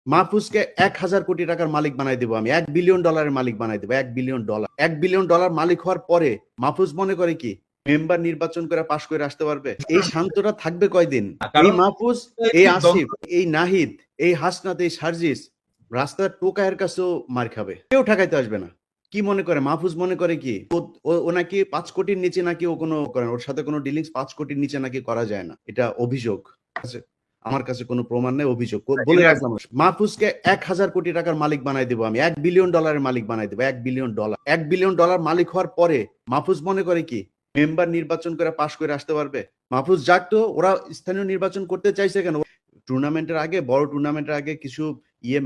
মাহফুজকে ১,০০০ কোটি টাকার মালিক বানাই দেবো আমি, $1 বিলিয়ন মালিক বানাই দেবো, $1 বিলিয়ন। $1 বিলিয়ন মালিক হওয়ার পরে মাহফুজ মনে করে কি মেম্বার নির্বাচন করে পাশ করে আসতে পারবে? এই শান্তটা থাকবে কয়দিন? এই মাহফুজ, এই আসিফ, এই নাহিদ, এই হাসনাত, এই সার্জিস রাস্তার টোকায়ের কাছেও মার খাবে, কেউ ঠেকাইতে আসবে না। কি মনে করে মাহফুজ? মনে করে কি ও নাকি ৫ কোটির নিচে নাকি ও কোনো করেন, ওর সাথে কোনো ডিলিংস 5 কোটির নিচে নাকি করা যায় না, এটা অভিযোগ আছে। আমার কাছে কোনো প্রমাণ নেই, অভিযোগ বলে রাখলাম। মাহফুজকে ১,০০০ কোটি টাকার মালিক বানাই দেবো আমি, $1 বিলিয়ন মালিক বানাই দেবো, $1 বিলিয়ন। $1 বিলিয়ন মালিক হওয়ার পরে মাহফুজ মনে করে কি মেম্বার নির্বাচন করে পাশ করে আসতে পারবে? মাহফুজ যাক তো, ওরা স্থানীয় নির্বাচন করতে চাইছে কেন? টুর্নামেন্টের আগে, বড় টুর্নামেন্টের আগে কিছু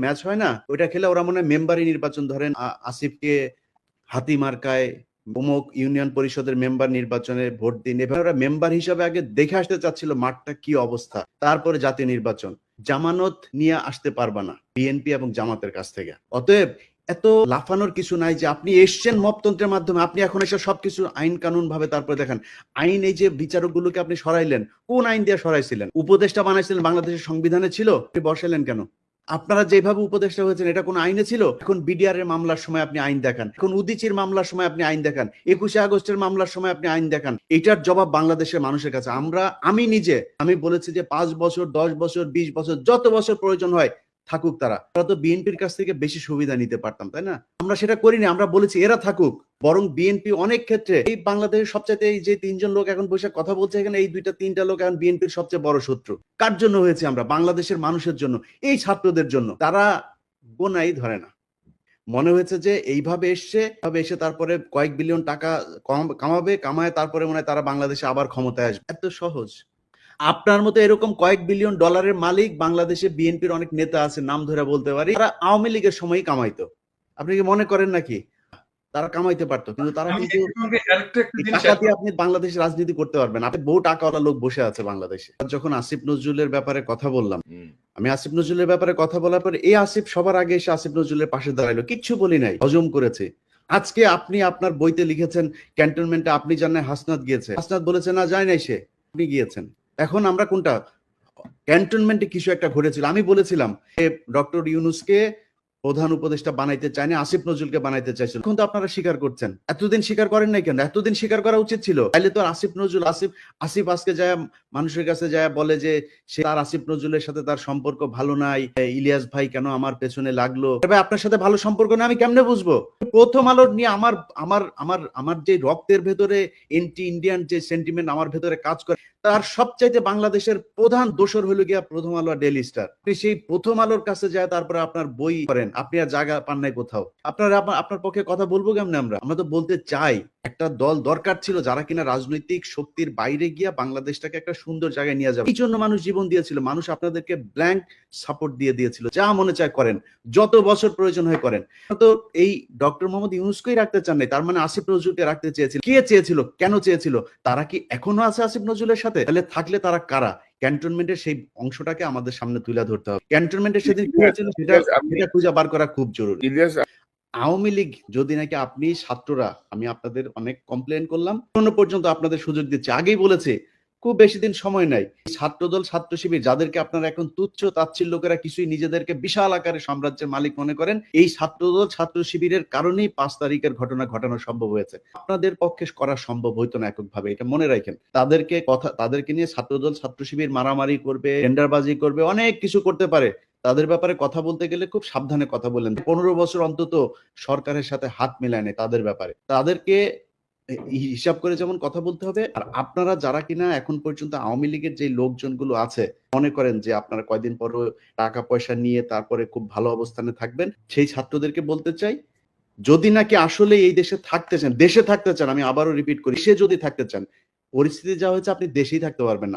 ম্যাচ হয় না, ওইটা খেলে ওরা মনে হয় মেম্বারই নির্বাচন, ধরেন আসিফকে হাতি মার্কায় অমুক ইউনিয়ন পরিষদের মেম্বার নির্বাচনে ভোট দিন, এভাবে ওরা মেম্বার হিসাবে আগে দেখে আসতে চাচ্ছিল মাঠটা কি অবস্থা, তারপরে জাতীয় নির্বাচন। জামানত নিয়ে আসতে পারবা না বিএনপি এবং জামাতের কাছ থেকে। অতএব এত লাফানোর কিছু নাই যে আপনি এসছেন মপতন্ত্রের মাধ্যমে, আপনি এখন এসে সবকিছু আইন কানুন ভাবে তারপরে দেখেন। আইন, এই যে বিচারকগুলোকে আপনি সরাইলেন, কোন আইন দিয়ে সরাইছিলেন? উপদেষ্টা বানাইছিলেন বাংলাদেশের সংবিধানে ছিল, বসাইলেন কেন? আপনারা যেভাবে উপদেষ্টা হয়েছেন এটা কোন আইনে ছিল? এখন বিডিআর এর মামলার সময় আপনি আইন দেখান, এখন উদিচির মামলার সময় আপনি আইন দেখান, 21শে আগস্টের মামলার সময় আপনি আইন দেখান। এটার জবাব বাংলাদেশের মানুষের কাছে। আমি বলেছি যে 5 বছর, 10 বছর, 20 বছর, যত বছর প্রয়োজন হয় থাকুক তারা তো বিএনপির কাছ থেকে বেশি সুবিধা নিতে পারতাম, তাই না? আমরা সেটা করিনি, আমরা বলেছি এরা থাকুক। বরং বিএনপি অনেক ক্ষেত্রে, এই বাংলাদেশের সবচেয়ে, এই যে 3জন লোক এখন বসে কথা বলছে এখানে, এই 2-3টা লোক এখন বিএনপির সবচেয়ে বড় শত্রু। কার জন্য হয়েছে? আমরা বাংলাদেশের মানুষের জন্য, এই ছাত্রদের জন্য। তারা গোনাই ধরে না, মনে হয়েছে যে এইভাবে এসে তারপরে কয়েক বিলিয়ন টাকা কামায় তারপরে মনে হয় তারা বাংলাদেশে আবার ক্ষমতায় আসবে। এত সহজ? আপনার মতো এরকম কয়েক বিলিয়ন ডলারের মালিক বাংলাদেশে বিএনপির অনেক নেতা আছে, নাম ধরে বলতে পারি, তারা আওয়ামী লীগের সময়ই কামাইতো। আপনি কি মনে করেন নাকি তারা কামাইতে পারতো? কিন্তু তারা কিন্তু টাকা দিয়ে আপনি বাংলাদেশের রাজনীতি করতে পারবেন। আপনি বহু টাকাওয়ালা লোক বসে আছে বাংলাদেশে। যখন আসিফ নজরুলের ব্যাপারে কথা বললাম, আমি আসিফ নজরুলের ব্যাপারে কথা বলার পরে এই আসিফ সবার আগে এসে আসিফ নজরুলের পাশে দাঁড়াইলো, কিচ্ছু বলি নাই, হজম করেছে। আজকে আপনি আপনার বইতে লিখেছেন ক্যান্টনমেন্টে আপনি জানেন হাসনাত গিয়েছে, হাসনাত বলেছে না যায় নাই সে, আপনি গিয়েছেন। এখন আমরা কোনটা? ক্যান্টনমেন্টে কিছু একটা ঘটেছিল, আমি বলেছিলাম ডক্টর ইউনূসকে প্রধান উপদেষ্টা বানাইতে চায়নি, আসিফ নজরুলকে বানাইতে চাইছিল। এখন তো আপনারা স্বীকার করছেন, এতদিন স্বীকার করেন নাই কেন? এতদিন স্বীকার করা উচিত ছিল। তাইলে তো আসিফ নজরুল, আসিফ আজকে যায় মানুষের কাছে যায় বলে যে সে তার আসিফ নজরুলের সাথে তার সম্পর্ক ভালো নাই, ইলিয়াস ভাই কেন আমার পেছনে লাগলো। তবে আপনার সাথে ভালো সম্পর্ক না আমি কেমনে বুঝবো? প্রথম আলোর নিয়ে আমার আমার আমার আমার যে রক্তের ভেতরে এন্টি ইন্ডিয়ান যে সেন্টিমেন্ট আমার ভেতরে কাজ করে, তার সবচাইতে বাংলাদেশের প্রধান দোষর হলো গিয়া প্রথম আলো আর ডেইলি স্টার। সেই প্রথম আলোর কাছে যায় তারপরে আপনার বই করেন, আপনি আর জায়গা পান নাই কোথাও। আপনার পক্ষে কথা বলবো কেমনে? আমরা তো বলতে চাই একটা দল দরকার ছিল যারা কিনা রাজনৈতিক শক্তির বাইরে গিয়া বাংলাদেশটাকে একটা সুন্দর জায়গায় নিয়ে যাবে। এই জন্য মানুষ জীবন দিয়েছিল, মানুষ আপনাদেরকে ব্ল্যাঙ্ক সাপোর্ট দিয়েছিল, যা মনে চায় করেন, যত বছর প্রয়োজন হয় করেন। তো এই ডক্টর মোহাম্মদ ইউনূসকেই রাখতে চান নাই, তার মানে আসিফ নজরুলকে রাখতে চেয়েছিল। কে চেয়েছিল? কেন চেয়েছিল? তারা কি এখনো আছে আসিফ নজরুলের সাথে? তাহলে থাকলে তারা কারা? ক্যান্টনমেন্টের সেই অংশটাকে আমাদের সামনে তুলে ধরতে হবে। ক্যান্টনমেন্টের সেদিন কি হয়েছিল সেটা খুঁজে বার করা খুব জরুরি। আওয়ামী লীগ যদি নাকি আপনি ছাত্ররা, আমি আপনাদের অনেক কমপ্লেন করলাম, এখনো পর্যন্ত আপনাদের সুযোগ দিচ্ছে, আগেই বলেছে খুব বেশি দিন সময় নাই। ছাত্রদল, ছাত্র শিবির যাদেরকে আপনারা এখন তুচ্ছ তাচ্ছিল্য করে কিছুই নিজেদেরকে বিশাল আকারে সাম্রাজ্যের মালিক মনে করেন, এই ছাত্রদল, ছাত্র শিবিরের কারণেই 5 তারিখের ঘটনা ঘটানো সম্ভব হয়েছে। আপনাদের পক্ষে করা সম্ভব হইতো না এককভাবে, এটা মনে রাখেন। তাদেরকে নিয়ে ছাত্রদল, ছাত্র শিবির মারামারি করবে, টেন্ডারবাজি করবে, অনেক কিছু করতে পারে। তাদের ব্যাপারে কথা বলতে গেলে খুব সাবধানে কথা বললেন। 15 বছর অন্তত সরকারের সাথে হাত মেলায় নেই তাদের ব্যাপারে, তাদেরকে হিসাব করে যেমন কথা বলতে হবে। আর আপনারা যারা কিনা এখন পর্যন্ত আওয়ামী লীগের যে লোকজনগুলো আছে মনে করেন যে আপনারা কয়দিন পর টাকা পয়সা নিয়ে তারপরে খুব ভালো অবস্থানে থাকবেন, সেই ছাত্রদেরকে বলতে চাই, যদি নাকি আসলে এই দেশে থাকতে চান, আমি আবারও রিপিট করি, সে যদি থাকতে চান, পরিস্থিতি যা হয়েছে আপনি দেশেই থাকতে পারবেন না।